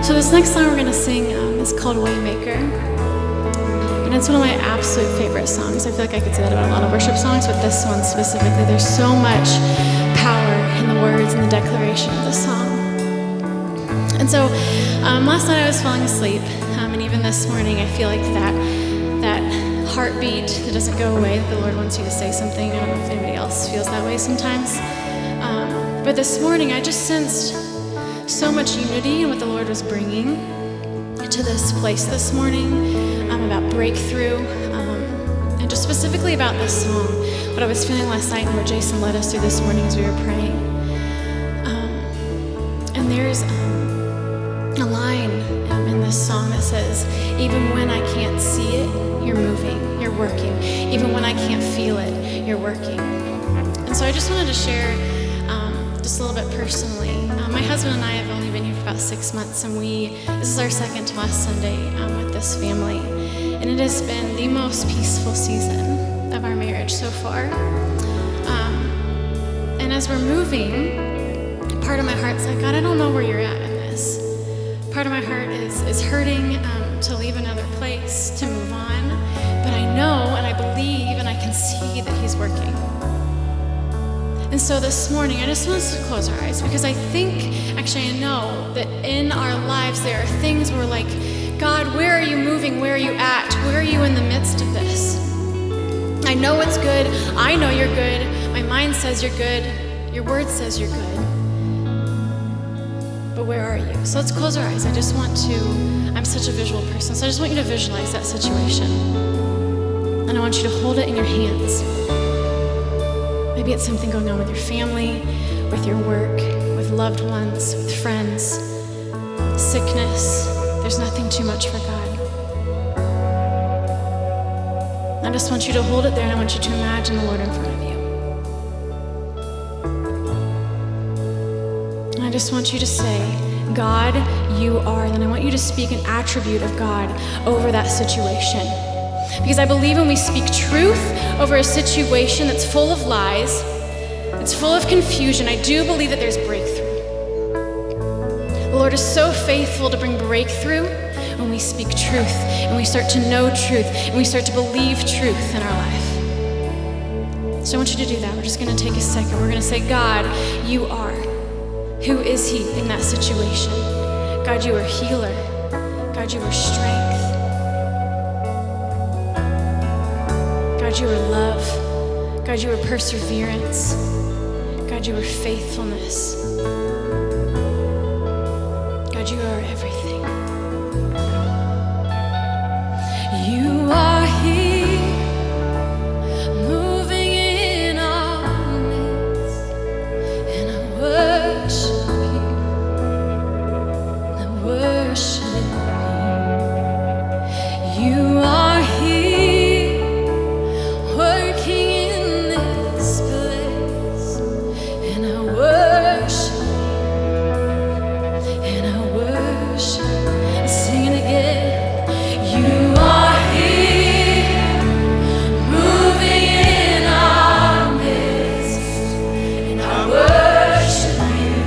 So this next song we're going to sing is called Waymaker. And it's one of my absolute favorite songs. I feel like I could say that about a lot of worship songs, but this one specifically, there's so much power in the words and the declaration of the song. And so last night I was falling asleep, and even this morning I feel like that heartbeat that doesn't go away, that the Lord wants you to say something. I don't know if anybody else feels that way sometimes. But this morning I just sensed so much unity in what the Lord was bringing to this place this morning, about breakthrough, and just specifically about this song, what I was feeling last night and what Jason led us through this morning as we were praying. And there's a line in this song that says, even when I can't see it, you're moving, you're working. Even when I can't feel it, you're working. And so I just wanted to share just a little bit personally. My husband and I have only been here for about 6 months, and this is our second to last Sunday with this family. And it has been the most peaceful season of our marriage so far. And as we're moving, part of my heart's like, God, I don't know where you're at in this. Part of my heart is hurting to leave another place, to move on. But I know and I believe and I can see that he's working. And so this morning, I just want us to close our eyes, because I know that in our lives there are things where we're like, God, where are you moving? Where are you at? Where are you in the midst of this? I know it's good. I know you're good. My mind says you're good. Your word says you're good. But where are you? So let's close our eyes. I'm such a visual person, so I just want you to visualize that situation. And I want you to hold it in your hands. Maybe it's something going on with your family, with your work, with loved ones, with friends, sickness. There's nothing too much for God. I just want you to hold it there, and I want you to imagine the Lord in front of you. And I just want you to say, God, you are. And then I want you to speak an attribute of God over that situation. Because I believe when we speak truth over a situation that's full of lies, it's full of confusion, I do believe that there's breakthrough. The Lord is so faithful to bring breakthrough when we speak truth, and we start to know truth, and we start to believe truth in our life. So I want you to do that. We're just going to take a second. We're going to say, God, you are. Who is he in that situation? God, you are healer. God, you are strength. God, you are love. God, you are perseverance. God, you are faithfulness. God, you are everything. You are here, moving in our midst, and I worship you. I worship you. You are here, working in this place, and I worship you, and I worship. Sing it again. You are here, moving in our midst, and I worship you.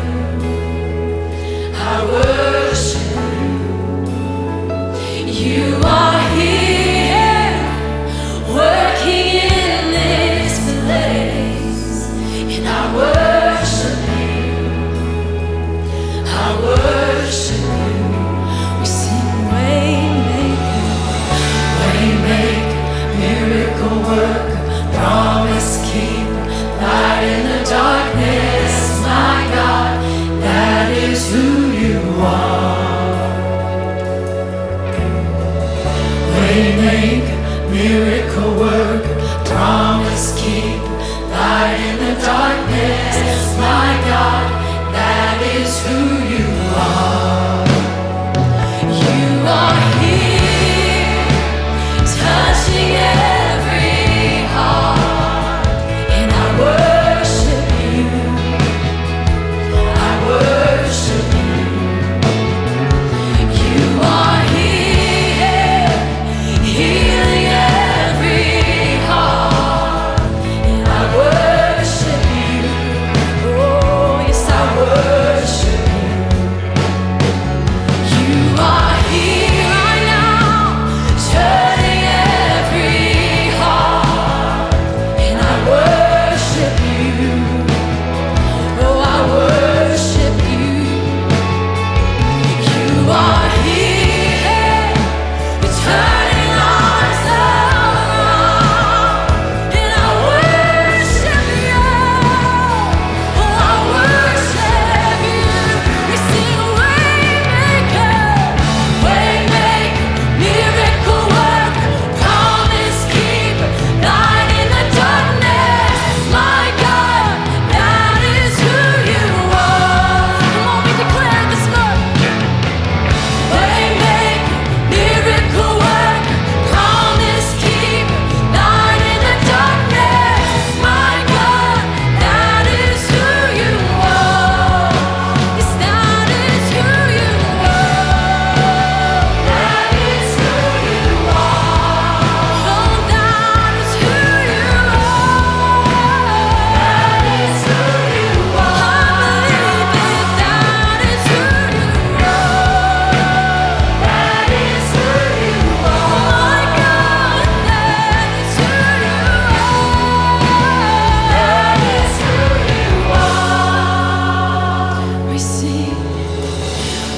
I worship you. You are here, working in this place, and I worship you. I worship you. We sing Waymaker, miracle worker, promise keeper, light in the darkness, my God, that is who you are.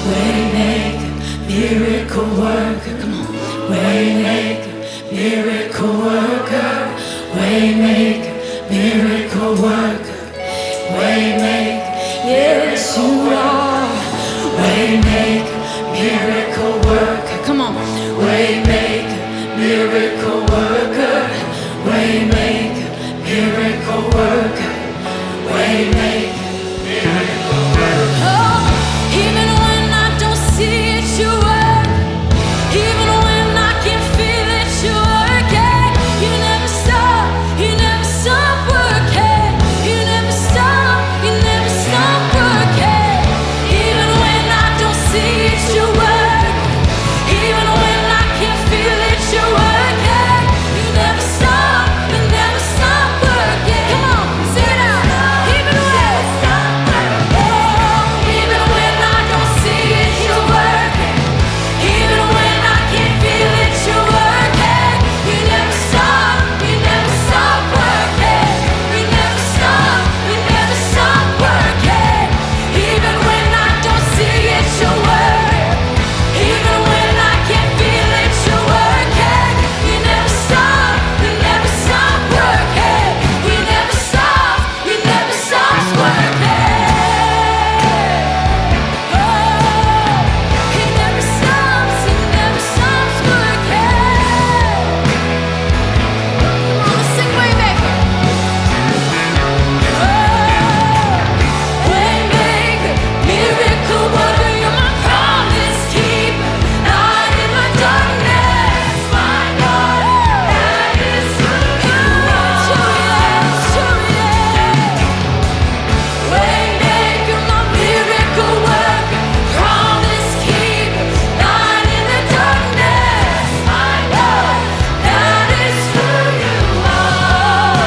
Waymaker, miracle worker, come on. Waymaker, miracle worker. Waymaker, miracle worker. Waymaker, yes you are. Waymaker, miracle worker, come on. Waymaker, miracle worker. Waymaker, miracle worker. Waymaker, miracle worker. Oh, even when I don't see it, you work. Even when I can feel it, you working. You never stop working. You never stop working. Even when I don't see it, you work. Even when I can feel it, you working. You never stop working. Come on, say it out. Even when, oh, even when I don't see it, you working. Even when I can't feel it, you working. You never stop working. You never stop working. Even when I don't see it, you work. Even when I can't feel it, you working. You never stop working. You never stop working. Oh, he never stops working. Come on, let's sing Waymaker. Waymaker, miracle worker, you're my promise keeper. Light in my darkness, my God, that is who you are. Waymaker, my miracle worker, promise keeper. Light in the darkness, my God, that is who you are.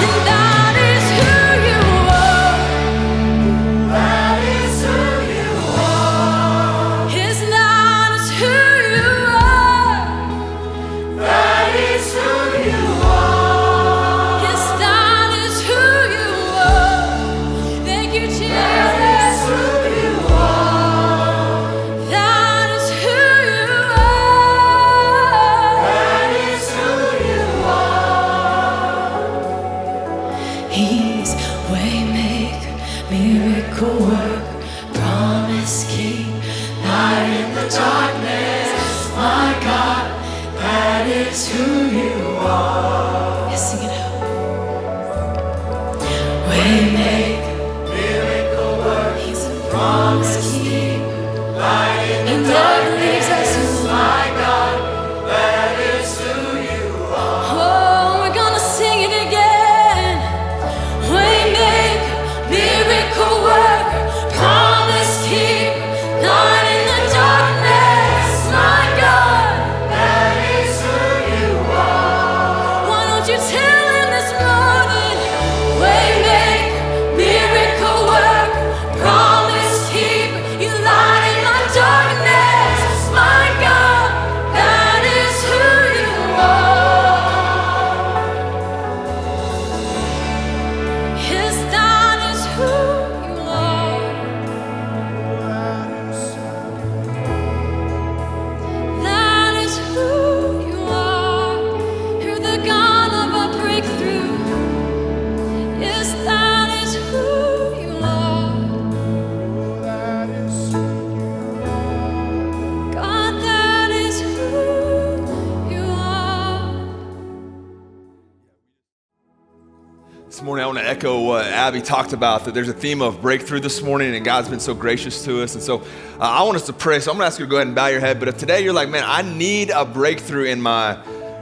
And that is who you are. That is who you are. Yes, that is who you are. That is who you are. Yes, that is who you are. Thank you, Jesus. That is who you are. That is who you are. That is who you are. He's Waymaker, miracle worker, promise keep, light in the darkness. My God, that is who you are. Yes, sing it out. Waymaker, miracle worker, he's a promise keep, light in the darkness. My God, that is who you are. Oh, we're gonna sing it again. Waymaker, miracle worker, promise keep, light in the darkness. My God, that is who you are. Why don't you tell him this morning? Waymaker, miracle worker, promise keep, you light in my darkness. My God, that is who you are. Yes, that is who you are. That is who you are. You're the God of a breakthrough. Yes, that is who you are. God, that is who you are. This morning, I want to echo what Abby talked about, that there's a theme of breakthrough this morning, and God's been so gracious to us. And so I want us to pray. So I'm going to ask you to go ahead and bow your head. But if today you're like, man, I need a breakthrough in my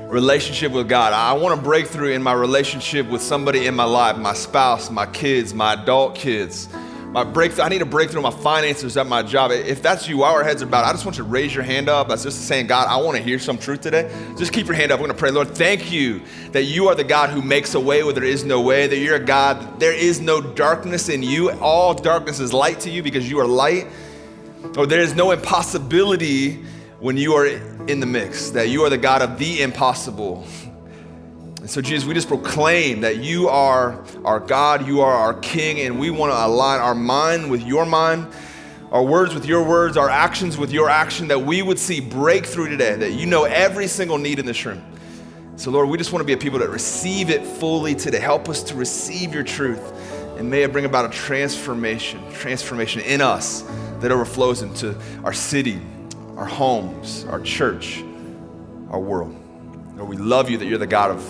relationship with God. I want a breakthrough in my relationship with somebody in my life, my spouse, my kids, my adult kids. My breakthrough, I need a breakthrough in my finances at my job. If that's you, while our heads are bowed, I just want you to raise your hand up. That's just saying, God, I want to hear some truth today. Just keep your hand up. We're going to pray. Lord, thank you that you are the God who makes a way where there is no way, that you're a God, there is no darkness in you. All darkness is light to you because you are light. Or there is no impossibility when you are in the mix, that you are the God of the impossible. And so, Jesus, we just proclaim that you are our God, you are our King, and we want to align our mind with your mind. our words with your words, our actions with your action, that we would see breakthrough today, that you know every single need in this room. So Lord, we just want to be a people that receive it fully today. Help us to receive your truth, and may it bring about a transformation in us that overflows into our city, our homes, our church, our world. Lord, we love you that you're the God of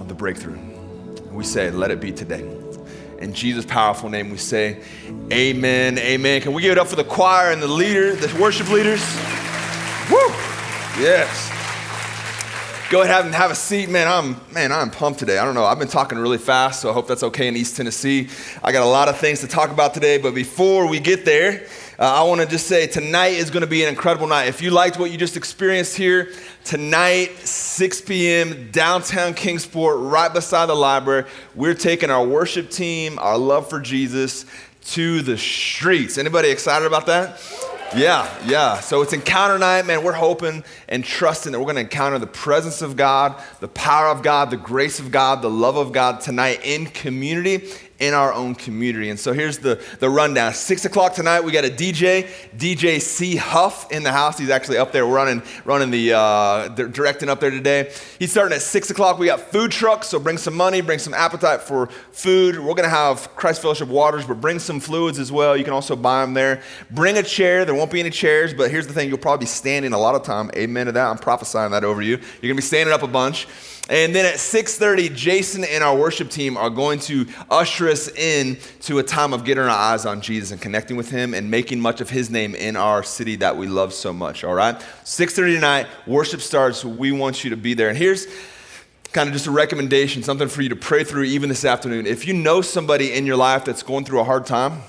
the breakthrough. And we say, let it be today. In Jesus' powerful name, we say, amen, amen. Can we give it up for the choir and the worship leaders? Woo! Yes. Go ahead and have a seat. I'm pumped today. I don't know, I've been talking really fast, so I hope that's okay in East Tennessee. I got a lot of things to talk about today, but before we get there, I want to just say tonight is going to be an incredible night. If you liked what you just experienced here, tonight, 6 p.m., downtown Kingsport, right beside the library, we're taking our worship team, our love for Jesus, to the streets. Anybody excited about that? Yeah. So it's encounter night, man. We're hoping and trusting that we're going to encounter the presence of God, the power of God, the grace of God, the love of God tonight in community, in our own community. And so here's the rundown. 6 o'clock tonight, we got a DJ C. Huff in the house. He's actually up there running the directing up there today. He's starting at 6 o'clock. We got food trucks, so bring some money, bring some appetite for food. We're gonna have Christ Fellowship waters, but bring some fluids as well. You can also buy them there. Bring a chair. There won't be any chairs, but here's the thing. You'll probably be standing a lot of time. Amen to that. I'm prophesying that over you. You're gonna be standing up a bunch. And then at 6:30, Jason and our worship team are going to usher us in to a time of getting our eyes on Jesus and connecting with him and making much of his name in our city that we love so much, all right? 6:30 tonight, worship starts. We want you to be there. And here's kind of just a recommendation, something for you to pray through even this afternoon. If you know somebody in your life that's going through a hard time,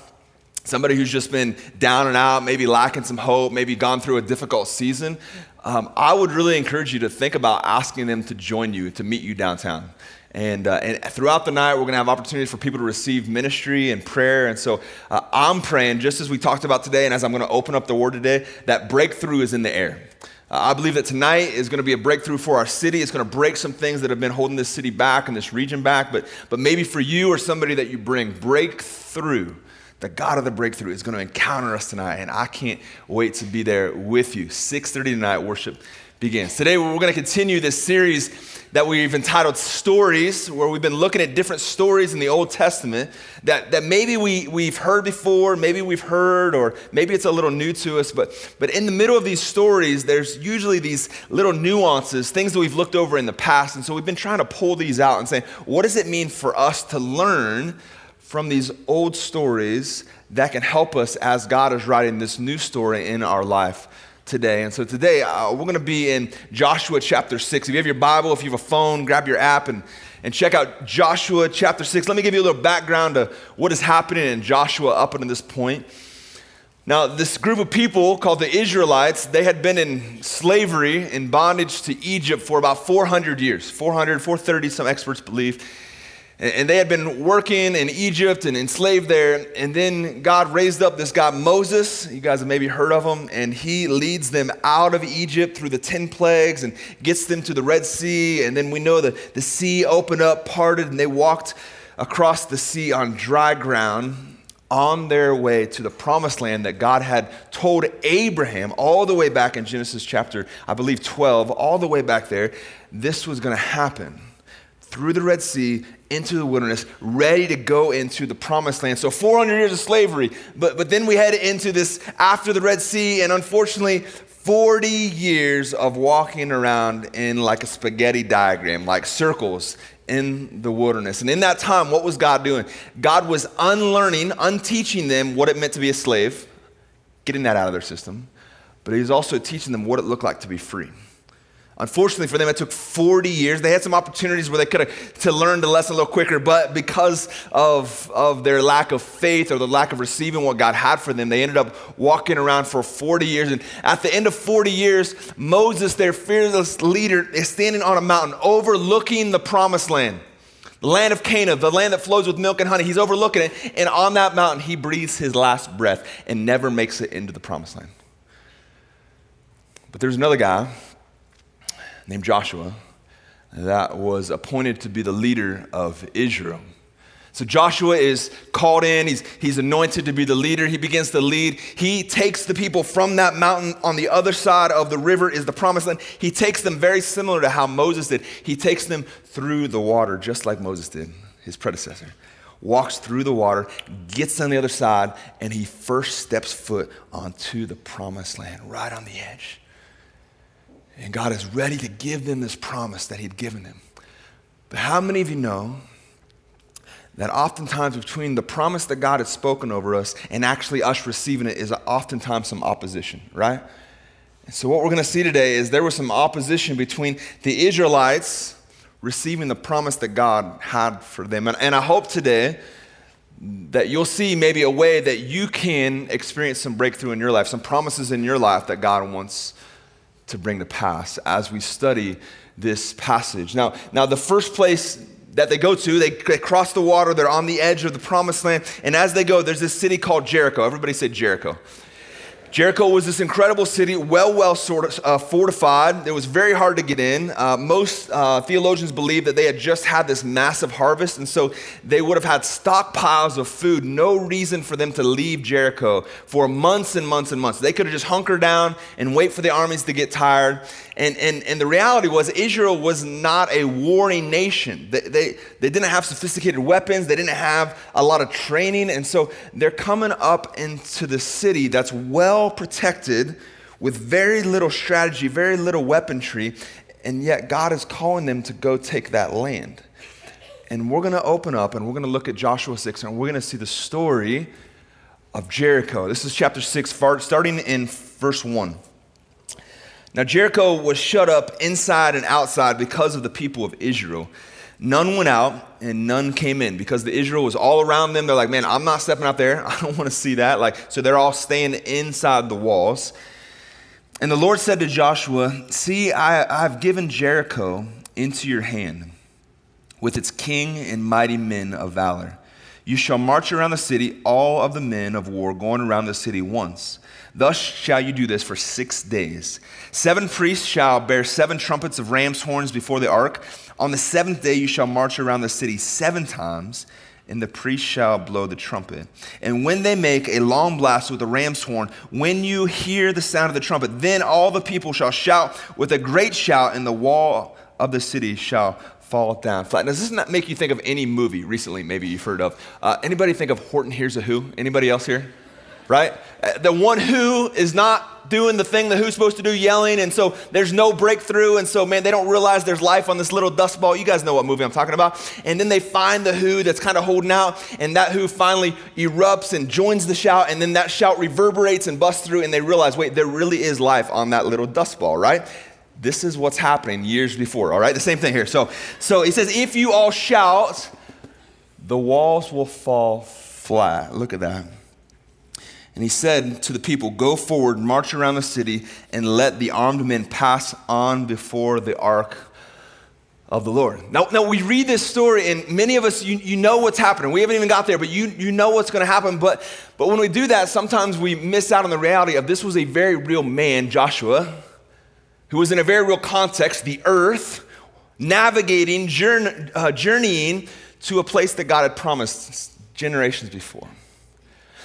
somebody who's just been down and out, maybe lacking some hope, maybe gone through a difficult season, I would really encourage you to think about asking them to join you, to meet you downtown. And throughout the night, we're going to have opportunities for people to receive ministry and prayer. And so I'm praying, just as we talked about today, and as I'm going to open up the word today, that breakthrough is in the air. I believe that tonight is going to be a breakthrough for our city. It's going to break some things that have been holding this city back and this region back. But maybe for you or somebody that you bring, breakthrough. The God of the breakthrough is going to encounter us tonight, and I can't wait to be there with you. 6:30 tonight, worship begins. Today, we're going to continue this series that we've entitled Stories, where we've been looking at different stories in the Old Testament that maybe we've heard before, maybe we've heard, or maybe it's a little new to us. But in the middle of these stories, there's usually these little nuances, things that we've looked over in the past. And so we've been trying to pull these out and say, what does it mean for us to learn from these old stories that can help us as God is writing this new story in our life today? And so today, we're going to be in Joshua chapter 6. If you have your Bible, if you have a phone, grab your app and check out Joshua chapter 6. Let me give you a little background to what is happening in Joshua up until this point. Now, this group of people called the Israelites, they had been in slavery, in bondage to Egypt for about 400 years, 430, some experts believe. And they had been working in Egypt and enslaved there. And then God raised up this guy, Moses. You guys have maybe heard of him. And he leads them out of Egypt through the 10 plagues and gets them to the Red Sea. And then we know that the sea opened up, parted, and they walked across the sea on dry ground on their way to the promised land that God had told Abraham all the way back in Genesis chapter, I believe 12, all the way back there. This was going to happen through the Red Sea, into the wilderness, ready to go into the promised land. So 400 years of slavery, but then we head into this after the Red Sea, and unfortunately, 40 years of walking around in like a spaghetti diagram, like circles in the wilderness. And in that time, what was God doing? God was unteaching them what it meant to be a slave, getting that out of their system, but he was also teaching them what it looked like to be free. Unfortunately for them, it took 40 years. They had some opportunities where they could have to learn the lesson a little quicker, but because of their lack of faith or the lack of receiving what God had for them, they ended up walking around for 40 years. And at the end of 40 years, Moses, their fearless leader, is standing on a mountain overlooking the promised land, the land of Canaan, the land that flows with milk and honey. He's overlooking it, and on that mountain, he breathes his last breath and never makes it into the promised land. But there's another guy named Joshua that was appointed to be the leader of Israel. So Joshua is called in, he's anointed to be the leader. He begins to lead. He takes the people from that mountain. On the other side of the river is the promised land. He takes them very similar to how Moses did. He takes them through the water, just like Moses did, his predecessor. Walks through the water, gets on the other side, and he first steps foot onto the promised land, right on the edge. And God is ready to give them this promise that he'd given them. But how many of you know that oftentimes between the promise that God had spoken over us and actually us receiving it is oftentimes some opposition, right? And so what we're going to see today is there was some opposition between the Israelites receiving the promise that God had for them. And I hope today that you'll see maybe a way that you can experience some breakthrough in your life, some promises in your life that God wants to bring to pass as we study this passage. Now the first place that they go to, they cross the water, they're on the edge of the promised land, and as they go, there's this city called Jericho. Everybody say Jericho. Jericho was this incredible city, well fortified. It was very hard to get in. Most theologians believe that they had just had this massive harvest, and so they would have had stockpiles of food, no reason for them to leave Jericho for months and months and months. They could have just hunkered down and wait for the armies to get tired. And the reality was Israel was not a warring nation. They didn't have sophisticated weapons. They didn't have a lot of training. And so they're coming up into the city that's well protected with very little strategy, very little weaponry. And yet God is calling them to go take that land. And we're going to open up and we're going to look at Joshua 6 and we're going to see the story of Jericho. This is chapter 6, starting in verse 1. Now Jericho was shut up inside and outside because of the people of Israel. None went out and none came in because the Israel was all around them. They're like, man, I'm not stepping out there. I don't want to see that. So they're all staying inside the walls. And the Lord said to Joshua, see, I've given Jericho into your hand with its king and mighty men of valor. You shall march around the city, all of the men of war going around the city once. Thus shall you do this for 6 days. 7 priests shall bear 7 trumpets of ram's horns before the ark. On the 7th day you shall march around the city 7 times, and the priest shall blow the trumpet. And when they make a long blast with the ram's horn, when you hear the sound of the trumpet, then all the people shall shout with a great shout, and the wall of the city shall fall down flat. Now, does this not make you think of any movie recently maybe you've heard of? Anybody think of Horton Hears a Who? Anybody else here? Right? The one who is not doing the thing the who's supposed to do, yelling, and so there's no breakthrough, and so, man, they don't realize there's life on this little dust ball. You guys know what movie I'm talking about. And then they find the who that's kind of holding out, and that who finally erupts and joins the shout, and then that shout reverberates and busts through, and they realize, wait, there really is life on that little dust ball, right? This is what's happening years before, all right? The same thing here. So he says, if you all shout, the walls will fall flat. Look at that. And he said to the people, go forward, march around the city, and let the armed men pass on before the ark of the Lord. Now we read this story, and many of us, you know what's happening. We haven't even got there, but you know what's going to happen. But when we do that, sometimes we miss out on the reality of this was a very real man, Joshua, who was in a very real context, the earth, navigating, journeying to a place that God had promised generations before.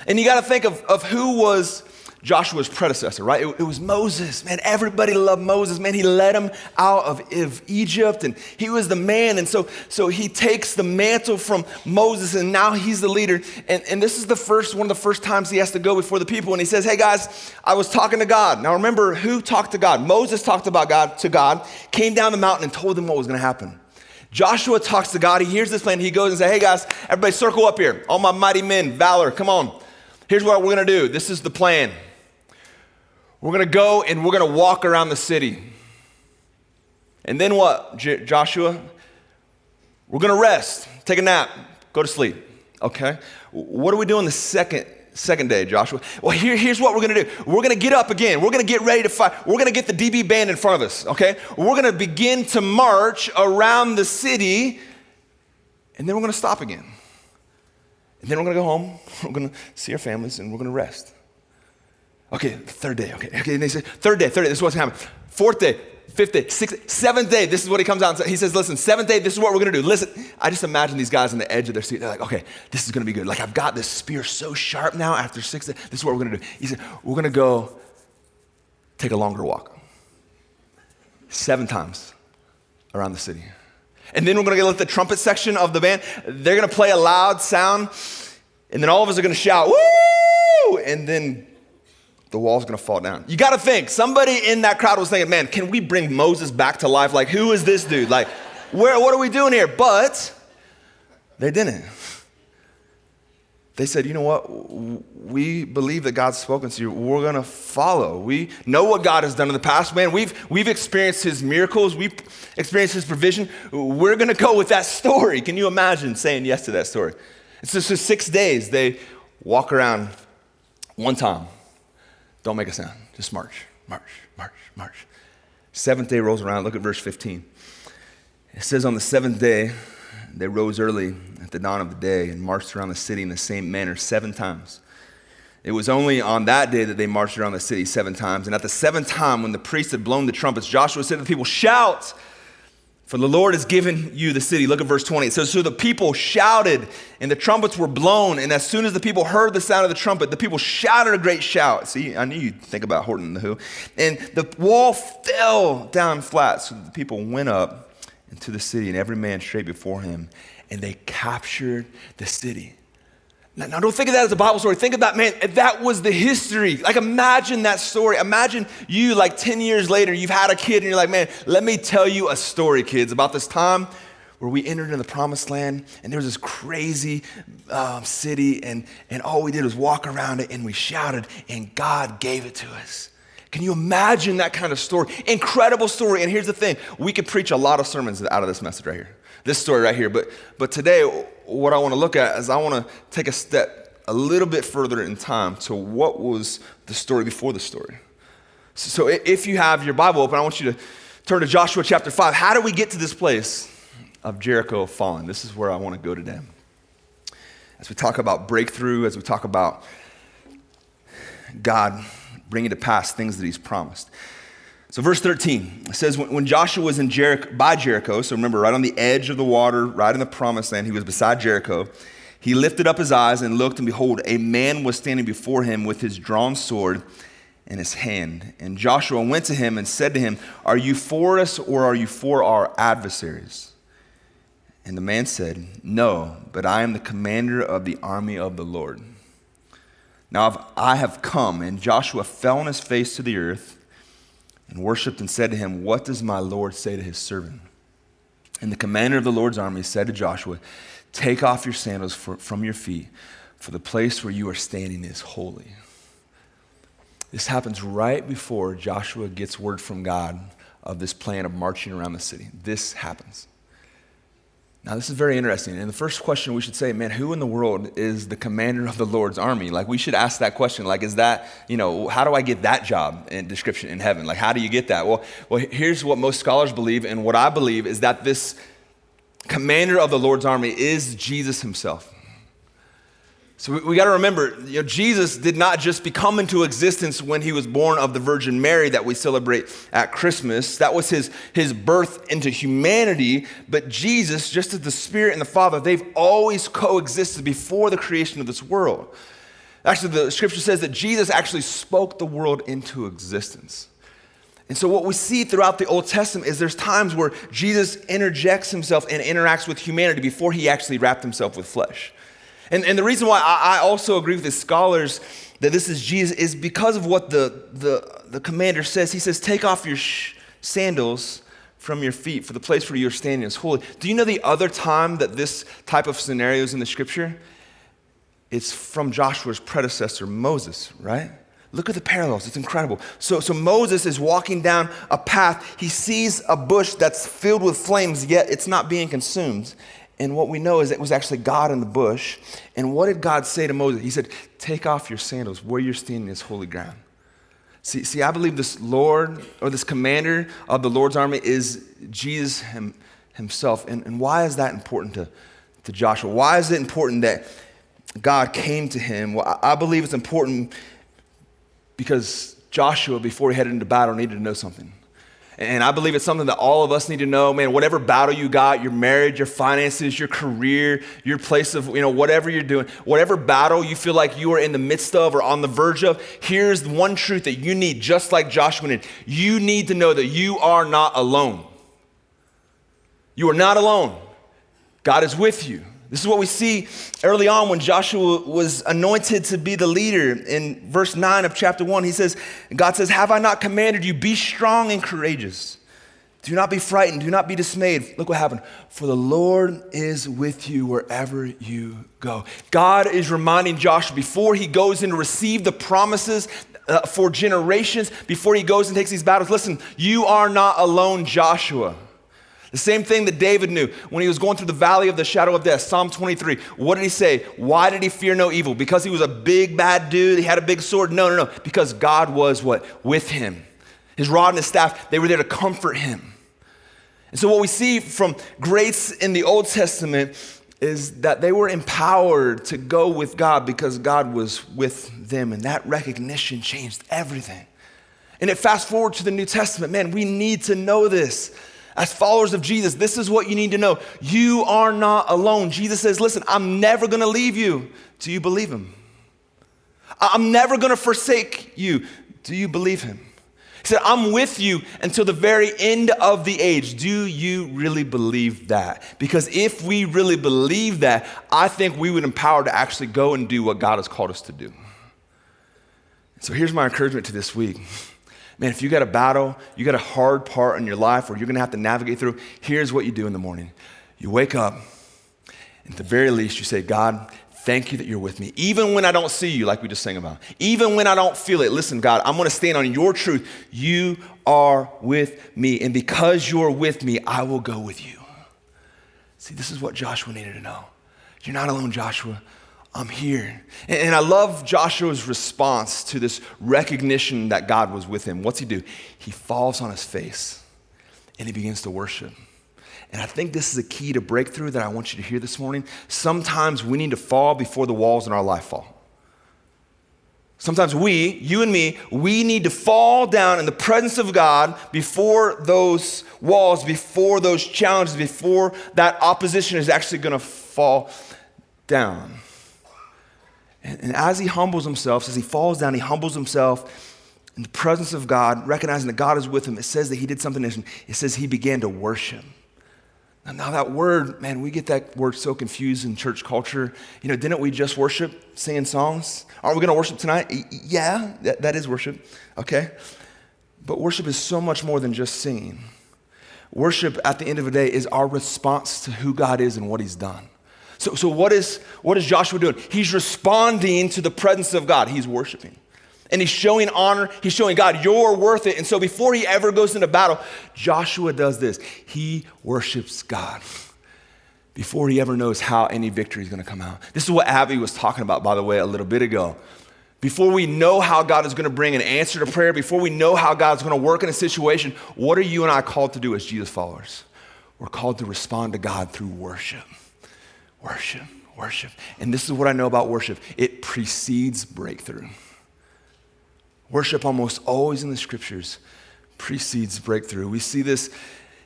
And you got to think of who was Joshua's predecessor, right? It was Moses. Man, everybody loved Moses. Man, he led them out of Egypt, and he was the man. And so he takes the mantle from Moses, and now he's the leader. And this is one of the first times he has to go before the people. And he says, hey guys, I was talking to God. Now remember, who talked to God? Moses talked to God, came down the mountain and told them what was going to happen. Joshua talks to God. He hears this plan. He goes and says, hey guys, everybody circle up here. All my mighty men, valor, come on. Here's what we're going to do. This is the plan. We're going to go and we're going to walk around the city. And then what, Joshua? We're going to rest, take a nap, go to sleep. Okay? What do we do on the second day, Joshua? Well, here's what we're going to do. We're going to get up again. We're going to get ready to fight. We're going to get the DB band in front of us. Okay? We're going to begin to march around the city, and then we're going to stop again. And then we're going to go home, we're going to see our families, and we're going to rest. Okay, third day, okay. And they say, third day, this is what's happening. Fourth day, fifth day, sixth, seventh day, this is what he comes out and says. He says, listen, seventh day, this is what we're going to do. Listen, I just imagine these guys on the edge of their seat. They're like, okay, this is going to be good. Like, I've got this spear so sharp now after 6 days. This is what we're going to do. He said, we're going to go take a longer walk. 7 times around the city. And then we're going to let the trumpet section of the band, they're going to play a loud sound. And then all of us are going to shout, woo! And then the wall's going to fall down. You got to think, somebody in that crowd was thinking, man, can we bring Moses back to life? Like, who is this dude? Like, what are we doing here? But they didn't. They said, you know what? We believe that God's spoken to you. We're going to follow. We know what God has done in the past, man. We've experienced his miracles. We've experienced his provision. We're going to go with that story. Can you imagine saying yes to that story? It's just 6 days. They walk around one time. Don't make a sound. Just march, march, march, march. 7th day rolls around. Look at verse 15. It says, on the 7th day, they rose early at the dawn of the day and marched around the city in the same manner 7 times. It was only on that day that they marched around the city 7 times. And at the 7th time, when the priests had blown the trumpets, Joshua said to the people, shout, for the Lord has given you the city. Look at verse 20. It says, so the people shouted, and the trumpets were blown. And as soon as the people heard the sound of the trumpet, the people shouted a great shout. See, I knew you'd think about Horton and the Who. And the wall fell down flat, so that the people went up into the city, and every man straight before him, and they captured the city. Now, don't think of that as a Bible story. Think of that, man, that was the history. Like, imagine that story. Imagine you, like 10 years later, you've had a kid, and you're like, man, let me tell you a story, kids, about this time where we entered into the promised land, and there was this crazy city, and all we did was walk around it, and we shouted, and God gave it to us. Can you imagine that kind of story? Incredible story. And here's the thing. We could preach a lot of sermons out of this message right here. This story right here. But today, what I want to look at is I want to take a step a little bit further in time to what was the story before the story. So if you have your Bible open, I want you to turn to Joshua chapter 5. How do we get to this place of Jericho falling? This is where I want to go today. As we talk about breakthrough, as we talk about God bringing to pass things that he's promised. So verse 13, it says, when Joshua was in by Jericho, so remember, right on the edge of the water, right in the promised land, he was beside Jericho. He lifted up his eyes and looked, and behold, a man was standing before him with his drawn sword in his hand. And Joshua went to him and said to him, are you for us or are you for our adversaries? And the man said, no, but I am the commander of the army of the Lord. Now I have come. And Joshua fell on his face to the earth and worshiped and said to him, what does my Lord say to his servant? And the commander of the Lord's army said to Joshua, take off your sandals from your feet, for the place where you are standing is holy. This happens right before Joshua gets word from God of this plan of marching around the city. This happens. Now, this is very interesting. And the first question we should say, man, who in the world is the commander of the Lord's army? Like, we should ask that question. Like, is that, how do I get that job and description in heaven? Like, how do you get that? Well, here's what most scholars believe, and what I believe is that this commander of the Lord's army is Jesus himself. So we got to remember, Jesus did not just become into existence when he was born of the Virgin Mary that we celebrate at Christmas. That was his birth into humanity. But Jesus, just as the Spirit and the Father, they've always coexisted before the creation of this world. Actually, the scripture says that Jesus actually spoke the world into existence. And so what we see throughout the Old Testament is there's times where Jesus interjects himself and interacts with humanity before he actually wrapped himself with flesh. And the reason why I also agree with the scholars that this is Jesus is because of what the commander says. He says, take off your sandals from your feet, for the place where you're standing is holy. Do you know the other time that this type of scenario is in the scripture? It's from Joshua's predecessor, Moses, right? Look at the parallels. It's incredible. So Moses is walking down a path. He sees a bush that's filled with flames, yet it's not being consumed. And what we know is it was actually God in the bush. And what did God say to Moses? He said, take off your sandals. Where you're standing is holy ground. See, I believe this Lord, or this commander of the Lord's army is Jesus himself. And why is that important to Joshua? Why is it important that God came to him? Well, I believe it's important because Joshua, before he headed into battle, needed to know something. And I believe it's something that all of us need to know, man, whatever battle you got, your marriage, your finances, your career, your place of, whatever you're doing, whatever battle you feel like you are in the midst of or on the verge of, here's one truth that you need, just like Joshua did. You need to know that you are not alone. You are not alone. God is with you. This is what we see early on when Joshua was anointed to be the leader. In verse 9 of chapter 1, God says, have I not commanded you, be strong and courageous. Do not be frightened, do not be dismayed. Look what happened. For the Lord is with you wherever you go. God is reminding Joshua before he goes in to receive the promises for generations, before he goes and takes these battles, listen, you are not alone, Joshua. The same thing that David knew when he was going through the valley of the shadow of death, Psalm 23. What did he say? Why did he fear no evil? Because he was a big, bad dude, he had a big sword? No. Because God was what? With him. His rod and his staff, they were there to comfort him. And so what we see from greats in the Old Testament is that they were empowered to go with God because God was with them. And that recognition changed everything. And it fast forward to the New Testament. Man, we need to know this. As followers of Jesus, this is what you need to know. You are not alone. Jesus says, listen, I'm never going to leave you. Do you believe him? I'm never going to forsake you. Do you believe him? He said, I'm with you until the very end of the age. Do you really believe that? Because if we really believe that, I think we would empower to actually go and do what God has called us to do. So here's my encouragement to this week. Man, if you got a battle, you got a hard part in your life where you're going to have to navigate through, here's what you do in the morning. You wake up, and at the very least, you say, God, thank you that you're with me. Even when I don't see you, like we just sang about. Even when I don't feel it, listen, God, I'm going to stand on your truth. You are with me, and because you're with me, I will go with you. See, this is what Joshua needed to know. You're not alone, Joshua. I'm here. And I love Joshua's response to this recognition that God was with him. What's he do? He falls on his face and he begins to worship. And I think this is a key to breakthrough that I want you to hear this morning. Sometimes we need to fall before the walls in our life fall. Sometimes you and me, we need to fall down in the presence of God before those walls, before those challenges, before that opposition is actually going to fall down. And as he humbles himself, as he falls down, he humbles himself in the presence of God, recognizing that God is with him. It says that he did something different. It says he began to worship. Now that word, man, we get that word so confused in church culture. Didn't we just worship singing songs? Aren't we going to worship tonight? Yeah, that is worship. Okay. But worship is so much more than just singing. Worship, at the end of the day, is our response to who God is and what he's done. So what is Joshua doing? He's responding to the presence of God. He's worshiping. And he's showing honor. He's showing God, you're worth it. And so before he ever goes into battle, Joshua does this. He worships God before he ever knows how any victory is going to come out. This is what Abby was talking about, by the way, a little bit ago. Before we know how God is going to bring an answer to prayer, before we know how God's going to work in a situation, what are you and I called to do as Jesus followers? We're called to respond to God through worship. Worship. And this is what I know about worship. It precedes breakthrough. Worship almost always in the scriptures precedes breakthrough. We see this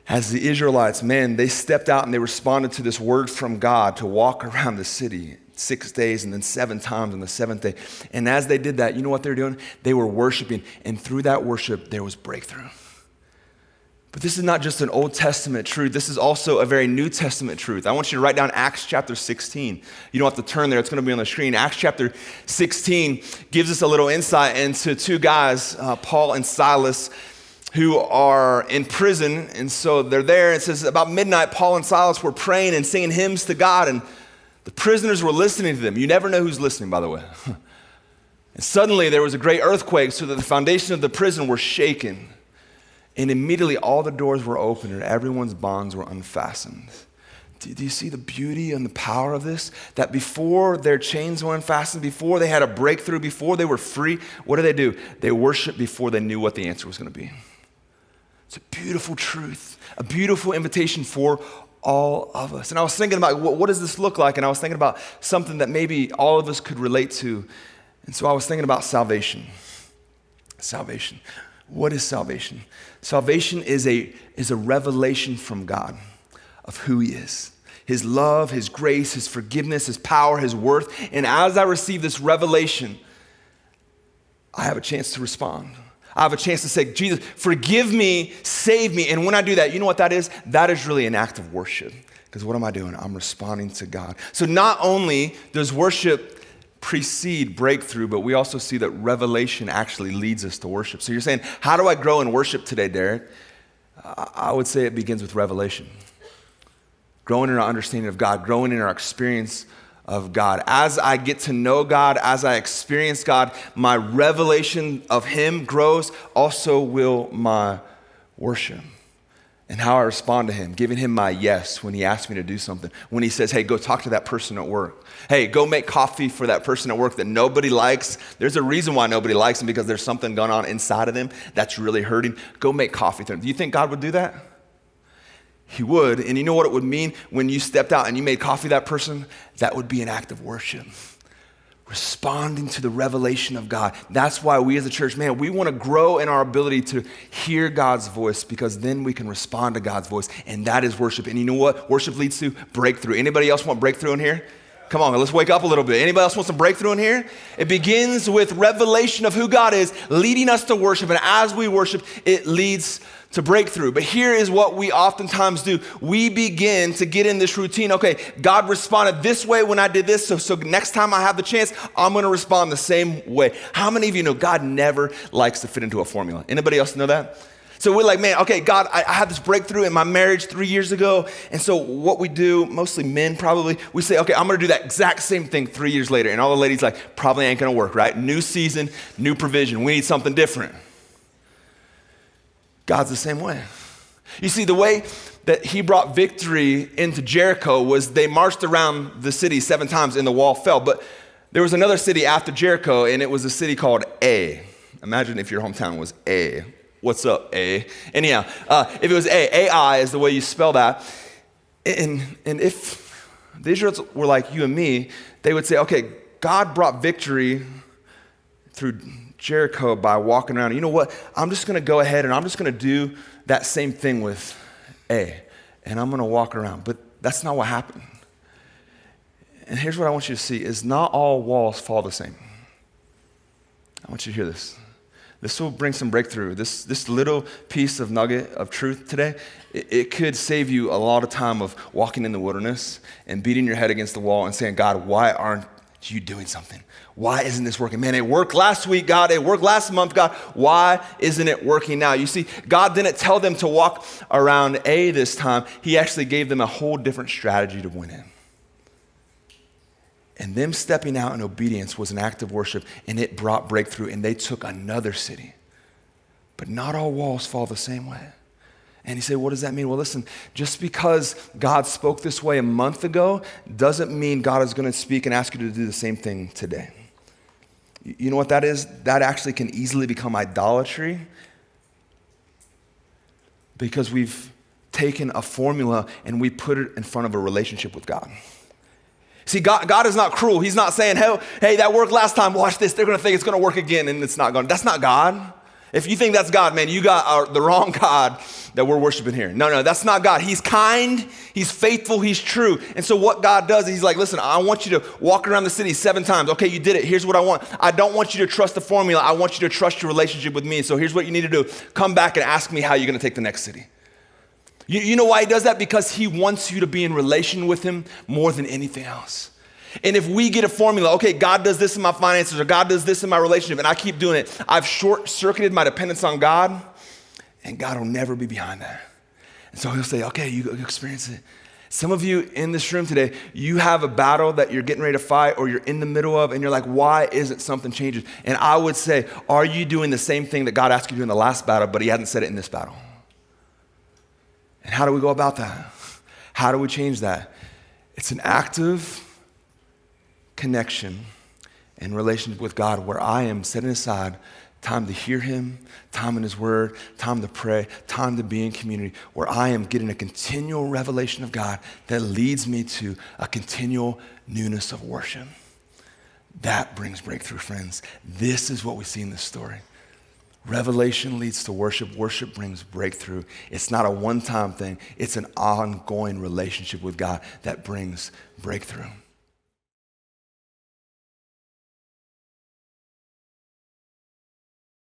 as the Israelites, man, they stepped out and they responded to this word from God to walk around the city 6 days and then 7 times on the 7th day. And as they did that, you know what they were doing? They were worshiping. And through that worship, there was breakthrough. But this is not just an Old Testament truth. This is also a very New Testament truth. I want you to write down Acts chapter 16. You don't have to turn there. It's going to be on the screen. Acts chapter 16 gives us a little insight into 2 guys, Paul and Silas, who are in prison. And so they're there. It says about midnight, Paul and Silas were praying and singing hymns to God. And the prisoners were listening to them. You never know who's listening, by the way. And suddenly there was a great earthquake so that the foundation of the prison were shaken. And immediately all the doors were opened and everyone's bonds were unfastened. Do you see the beauty and the power of this? That before their chains were unfastened, before they had a breakthrough, before they were free, what do? They worshiped before they knew what the answer was going to be. It's a beautiful truth, a beautiful invitation for all of us. And I was thinking about what does this look like? And I was thinking about something that maybe all of us could relate to. And so I was thinking about salvation. Salvation. What is salvation? Salvation is a revelation from God of who he is. His love, his grace, his forgiveness, his power, his worth. And as I receive this revelation, I have a chance to respond. I have a chance to say, Jesus, forgive me, save me. And when I do that, you know what that is? That is really an act of worship. Because what am I doing? I'm responding to God. So not only does worship precede breakthrough, but we also see that revelation actually leads us to worship. So you're saying, how do I grow in worship today, Derek? I would say it begins with revelation. Growing in our understanding of God, growing in our experience of God. As I get to know God, as I experience God, my revelation of him grows, also will my worship. And how I respond to him, giving him my yes when he asks me to do something. When he says, hey, go talk to that person at work. Hey, go make coffee for that person at work that nobody likes. There's a reason why nobody likes him, because there's something going on inside of them that's really hurting. Go make coffee for them. Do you think God would do that? He would. And you know what it would mean when you stepped out and you made coffee for that person? That would be an act of worship. Responding to the revelation of God. That's why we as a church, man, we want to grow in our ability to hear God's voice, because then we can respond to God's voice, and that is worship. And you know what worship leads to? Breakthrough. Anybody else want breakthrough in here? Come on, let's wake up a little bit. Anybody else want some breakthrough in here? It begins with revelation of who God is, leading us to worship, and as we worship, it leads to breakthrough. But here is what we oftentimes do. We begin to get in this routine. Okay, God responded this way when I did this, so next time I have the chance, I'm gonna respond the same way. How many of you know God never likes to fit into a formula? Anybody else know that? So we're like, man, okay, God, I had this breakthrough in my marriage 3 years ago. And so what we do, mostly men probably, we say, okay, I'm gonna do that exact same thing 3 years later. And all the ladies like, probably ain't gonna work, right? New season, new provision. We need something different. God's the same way. You see, the way that he brought victory into Jericho was they marched around the city 7 times and the wall fell. But there was another city after Jericho, and it was a city called Ai. Imagine if your hometown was Ai. What's up, A? Anyhow, if it was Ai is the way you spell that. And if the Israelites were like you and me, they would say, okay, God brought victory through Jericho by walking around. You know what? I'm just going to go ahead and I'm just going to do that same thing with A. And I'm going to walk around. But that's not what happened. And here's what I want you to see is not all walls fall the same. I want you to hear this. This will bring some breakthrough. This little piece of nugget of truth today, it could save you a lot of time of walking in the wilderness and beating your head against the wall and saying, God, why aren't you doing something? Why isn't this working? Man, it worked last week, God. It worked last month, God. Why isn't it working now? You see, God didn't tell them to walk around A this time. He actually gave them a whole different strategy to win in. And them stepping out in obedience was an act of worship, and it brought breakthrough, and they took another city. But not all walls fall the same way. And you say, what does that mean? Well, listen, just because God spoke this way a month ago doesn't mean God is going to speak and ask you to do the same thing today. You know what that is? That actually can easily become idolatry, because we've taken a formula and we put it in front of a relationship with God. See, God is not cruel. He's not saying, hey, that worked last time, watch this. They're going to think it's going to work again, and it's not going to. That's not God. If you think that's God, man, you got the wrong God that we're worshiping here. No, that's not God. He's kind, he's faithful, he's true. And so what God does is he's like, listen, I want you to walk around the city 7 times. Okay, you did it. Here's what I want. I don't want you to trust the formula. I want you to trust your relationship with me. So here's what you need to do. Come back and ask me how you're going to take the next city. You know why he does that? Because he wants you to be in relation with him more than anything else. And if we get a formula, okay, God does this in my finances, or God does this in my relationship, and I keep doing it, I've short-circuited my dependence on God, and God will never be behind that. And so he'll say, okay, you experience it. Some of you in this room today, you have a battle that you're getting ready to fight, or you're in the middle of, and you're like, why isn't something changing? And I would say, are you doing the same thing that God asked you to do in the last battle, but he hasn't said it in this battle? And how do we go about that? How do we change that? It's an active connection and relationship with God where I am setting aside time to hear him, time in his word, time to pray, time to be in community, where I am getting a continual revelation of God that leads me to a continual newness of worship. That brings breakthrough, friends. This is what we see in this story. Revelation leads to worship. Worship brings breakthrough. It's not a one-time thing. It's an ongoing relationship with God that brings breakthrough.